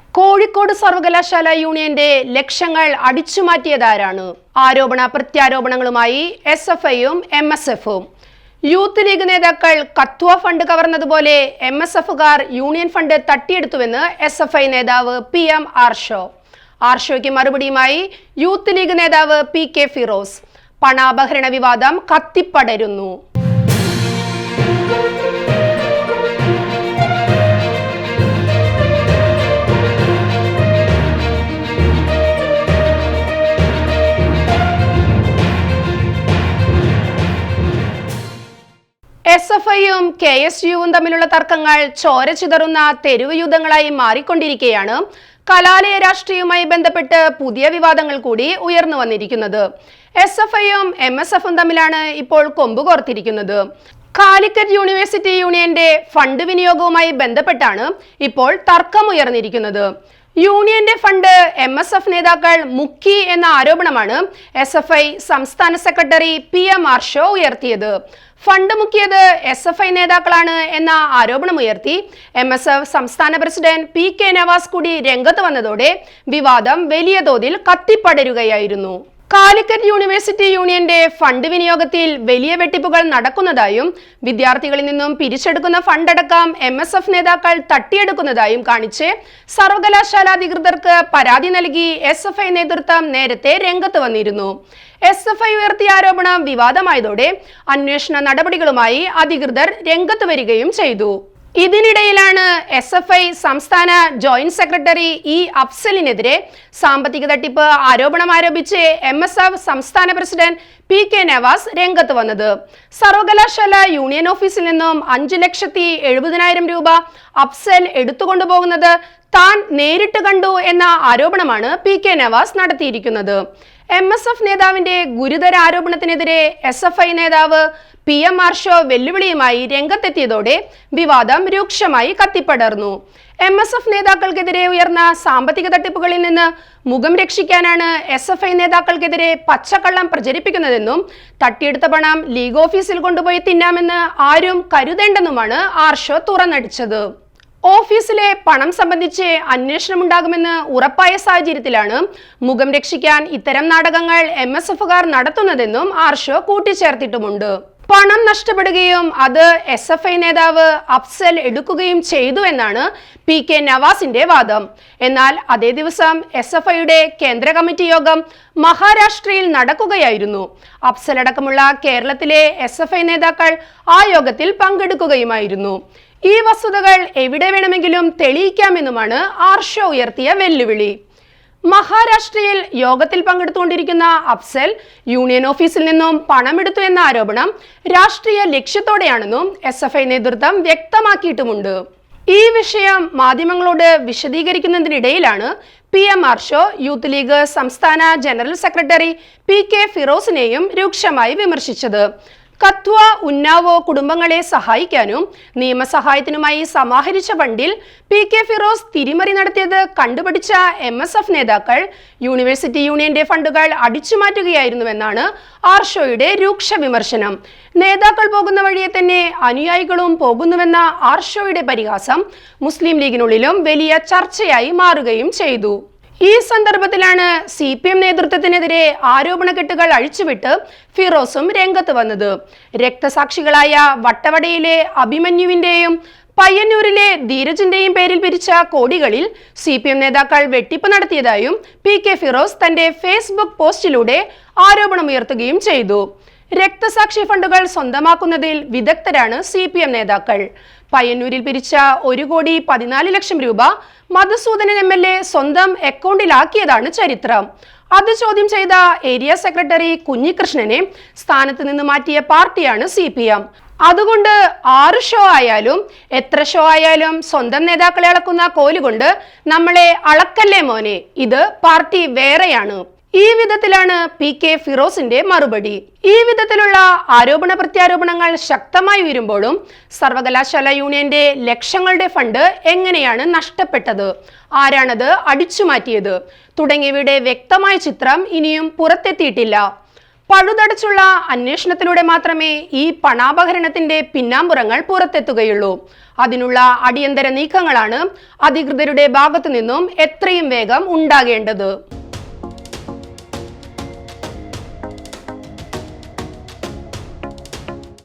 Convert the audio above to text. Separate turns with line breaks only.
കോഴിക്കോട് സർവകലാശാല യൂണിയന്റെ ലക്ഷ്യങ്ങൾ അടിച്ചുമാറ്റിയതാരാണ്? ആരോപണ പ്രത്യാരോപണങ്ങളുമായി SFIയും MSFും. യൂത്ത് ലീഗ് നേതാക്കൾ കത്വ ഫണ്ട് കവർന്നതുപോലെ MSFുകാർ യൂണിയൻ ഫണ്ട് തട്ടിയെടുത്തുവെന്ന് SFI നേതാവ് PM ആർഷോ. ആർഷോയ്ക്ക് മറുപടിയുമായി യൂത്ത് ലീഗ് നേതാവ് PK ഫിറോസ്. പണാപഹരണ വിവാദം കത്തിപ്പടരുന്നു. SFIയും KSUവും തമ്മിലുള്ള തർക്കങ്ങൾ ചോര ചിതറുന്ന തെരുവ് യുദ്ധങ്ങളായി മാറിക്കൊണ്ടിരിക്കുകയാണ്. കലാലയ രാഷ്ട്രീയവുമായി ബന്ധപ്പെട്ട് പുതിയ വിവാദങ്ങൾ കൂടി ഉയർന്നു വന്നിരിക്കുന്നത്. SFIയും MSFും തമ്മിലാണ് ഇപ്പോൾ കൊമ്പുകോർത്തിരിക്കുന്നത്. കാലിക്കറ്റ് യൂണിവേഴ്സിറ്റി യൂണിയന്റെ ഫണ്ട് വിനിയോഗവുമായി ബന്ധപ്പെട്ടാണ് ഇപ്പോൾ തർക്കമുയർന്നിരിക്കുന്നത്. യൂണിയന്റെ ഫണ്ട് MSF നേതാക്കൾ മുക്കി എന്ന ആരോപണമാണ് SFI സംസ്ഥാന സെക്രട്ടറി PM ആർഷോ ഉയർത്തിയത്. ഫണ്ട് മുക്കിയത് SFI നേതാക്കളാണ് എന്ന ആരോപണമുയർത്തി MSF സംസ്ഥാന പ്രസിഡന്റ് PK നവാസ് കൂടി രംഗത്ത് വന്നതോടെ വിവാദം വലിയ തോതിൽ കത്തിപ്പടരുകയായിരുന്നു. കാലിക്കറ്റ് യൂണിവേഴ്സിറ്റി യൂണിയന്റെ ഫണ്ട് വിനിയോഗത്തിൽ വലിയ വെട്ടിപ്പുകൾ നടക്കുന്നതായും വിദ്യാർത്ഥികളിൽ നിന്നും പിരിച്ചെടുക്കുന്ന ഫണ്ടടക്കം MSF നേതാക്കൾ തട്ടിയെടുക്കുന്നതായും കാണിച്ച് സർവകലാശാല അധികൃതർക്ക് പരാതി നൽകി SFI നേതൃത്വം നേരത്തെ രംഗത്ത് വന്നിരുന്നു. SFI ഉയർത്തിയ ആരോപണം വിവാദമായതോടെ അന്വേഷണ നടപടികളുമായി അധികൃതർ രംഗത്ത് വരികയും ചെയ്തു. ഇതിനിടയിലാണ് SFI സംസ്ഥാന ജോയിന്റ് സെക്രട്ടറി അഫ്സലിനെതിരെ സാമ്പത്തിക തട്ടിപ്പ് ആരോപണം ആരോപിച്ച് MSF സംസ്ഥാന പ്രസിഡന്റ് PK നവാസ് രംഗത്ത് വന്നത്. സർവകലാശാല യൂണിയൻ ഓഫീസിൽ നിന്നും 5,70,70,000 രൂപ അഫ്സൽ എടുത്തുകൊണ്ടുപോകുന്നത് താൻ നേരിട്ട് കണ്ടു എന്ന ആരോപണമാണ് PK നവാസ് നടത്തിയിരിക്കുന്നത്. MSF നേതാവിന്റെ ഗുരുതര ആരോപണത്തിനെതിരെ SFI നേതാവ് PM ആർഷോ വെല്ലുവിളിയുമായി രംഗത്തെത്തിയതോടെ വിവാദം രൂക്ഷമായി കത്തിപ്പടർന്നു. MSF നേതാക്കൾക്കെതിരെ ഉയർന്ന സാമ്പത്തിക തട്ടിപ്പുകളിൽ നിന്ന് മുഖം രക്ഷിക്കാനാണ് SFI നേതാക്കൾക്കെതിരെ പച്ചക്കള്ളം പ്രചരിപ്പിക്കുന്നതെന്നും തട്ടിയെടുത്ത പണം ലീഗ് ഓഫീസിൽ കൊണ്ടുപോയി തിന്നാമെന്ന് ആരും കരുതേണ്ടെന്നുമാണ് ആർഷോ തുറന്നടിച്ചത്. ഓഫീസിലെ പണം സംബന്ധിച്ച് അന്വേഷണമുണ്ടാകുമെന്ന് ഉറപ്പായ സാഹചര്യത്തിലാണ് മുഖം രക്ഷിക്കാൻ ഇത്തരം നാടകങ്ങൾ MSFുകാർ നടത്തുന്നതെന്നും ആർഷോ കൂട്ടിച്ചേർത്തിട്ടുമുണ്ട്. പണം നഷ്ടപ്പെടുകയും അത് SFI നേതാവ് അഫ്സൽ എടുക്കുകയും ചെയ്തു എന്നാണ് PK നവാസിന്റെ വാദം. എന്നാൽ അതേ ദിവസം SFIയുടെ കേന്ദ്ര കമ്മിറ്റി യോഗം മഹാരാഷ്ട്രയിൽ നടക്കുകയായിരുന്നു. അഫ്സൽ അടക്കമുള്ള കേരളത്തിലെ SFI നേതാക്കൾ ആ യോഗത്തിൽ പങ്കെടുക്കുകയുമായിരുന്നു. ഈ വസ്തുതകൾ എവിടെ വേണമെങ്കിലും തെളിയിക്കാമെന്നുമാണ് ആർഷോ ഉയർത്തിയ വെല്ലുവിളി. മഹാരാഷ്ട്രയിൽ യോഗത്തിൽ പങ്കെടുത്തുകൊണ്ടിരിക്കുന്ന അഫ്സൽ യൂണിയൻ ഓഫീസിൽ നിന്നും പണമെടുത്തു എന്ന ആരോപണം രാഷ്ട്രീയ ലക്ഷ്യത്തോടെയാണെന്നും SFI നേതൃത്വം വ്യക്തമാക്കിയിട്ടുമുണ്ട്. ഈ വിഷയം മാധ്യമങ്ങളോട് വിശദീകരിക്കുന്നതിനിടയിലാണ് PM ആർഷോ യൂത്ത് ലീഗ് സംസ്ഥാന ജനറൽ സെക്രട്ടറി PK ഫിറോസിനെയും രൂക്ഷമായി വിമർശിച്ചത്. കത്വ ഉന്നാവോ കുടുംബങ്ങളെ സഹായിക്കാനും നിയമസഹായത്തിനുമായി സമാഹരിച്ച ഫണ്ടിൽ PK ഫിറോസ് തിരിമറി നടത്തിയത് കണ്ടുപിടിച്ച MSF നേതാക്കൾ യൂണിവേഴ്സിറ്റി യൂണിയന്റെ ഫണ്ടുകൾ അടിച്ചുമാറ്റുകയായിരുന്നുവെന്നാണ് ആർഷോയുടെ രൂക്ഷ വിമർശനം. നേതാക്കൾ പോകുന്ന വഴിയെ തന്നെ അനുയായികളും പോകുന്നുവെന്ന ആർഷോയുടെ പരിഹാസം മുസ്ലിം ലീഗിനുള്ളിലും വലിയ ചർച്ചയായി മാറുകയും ചെയ്തു. ഈ സന്ദർഭത്തിലാണ് CPM നേതൃത്വത്തിനെതിരെ ആരോപണക്കെട്ടുകൾ അഴിച്ചുവിട്ട് ഫിറോസും രംഗത്ത് വന്നത്. രക്തസാക്ഷികളായ വട്ടവടയിലെ അഭിമന്യുവിന്റെയും പയ്യന്നൂരിലെ ധീരജിന്റെയും പേരിൽ പിരിച്ച കോടികളിൽ CPM നേതാക്കൾ വെട്ടിപ്പ് നടത്തിയതായും PK ഫിറോസ് തന്റെ ഫേസ്ബുക്ക് പോസ്റ്റിലൂടെ ആരോപണമുയർത്തുകയും ചെയ്തു. രക്തസാക്ഷി ഫണ്ടുകൾ സ്വന്തമാക്കുന്നതിൽ വിദഗ്ധരാണ് CPM നേതാക്കൾ. പയ്യന്നൂരിൽ പിരിച്ച 1,14,00,000 രൂപ മധുസൂദനൻ MLA സ്വന്തം അക്കൗണ്ടിലാക്കിയതാണ് ചരിത്രം. അത് ചോദ്യം ചെയ്ത ഏരിയ സെക്രട്ടറി കുഞ്ഞികൃഷ്ണനെ സ്ഥാനത്ത് നിന്ന് മാറ്റിയ പാർട്ടിയാണ് CPM. അതുകൊണ്ട് 6 ഷോ ആയാലും എത്ര ഷോ ആയാലും സ്വന്തം നേതാക്കളെ അളക്കുന്ന കോലുകൊണ്ട് നമ്മളെ അളക്കല്ലേ മോനെ, ഇത് പാർട്ടി വേറെയാണ്. ഈ വിധത്തിലാണ് PK ഫിറോസിന്റെ മറുപടി. ഈ വിധത്തിലുള്ള ആരോപണ പ്രത്യാരോപണങ്ങൾ ശക്തമായി ഉയരുമ്പോഴും സർവകലാശാല യൂണിയന്റെ ലക്ഷങ്ങളുടെ ഫണ്ട് എങ്ങനെയാണ് നഷ്ടപ്പെട്ടത്, ആരാണത് അടിച്ചുമാറ്റിയത് തുടങ്ങിയവയുടെ വ്യക്തമായ ചിത്രം ഇനിയും പുറത്തെത്തിയിട്ടില്ല. പഴുതടച്ചുള്ള അന്വേഷണത്തിലൂടെ മാത്രമേ ഈ പണാപഹരണത്തിന്റെ പിന്നാമ്പുറങ്ങൾ പുറത്തെത്തുകയുള്ളൂ. അതിനുള്ള അടിയന്തര നീക്കങ്ങളാണ് അധികൃതരുടെ ഭാഗത്തു നിന്നും എത്രയും വേഗം ഉണ്ടാകേണ്ടത്.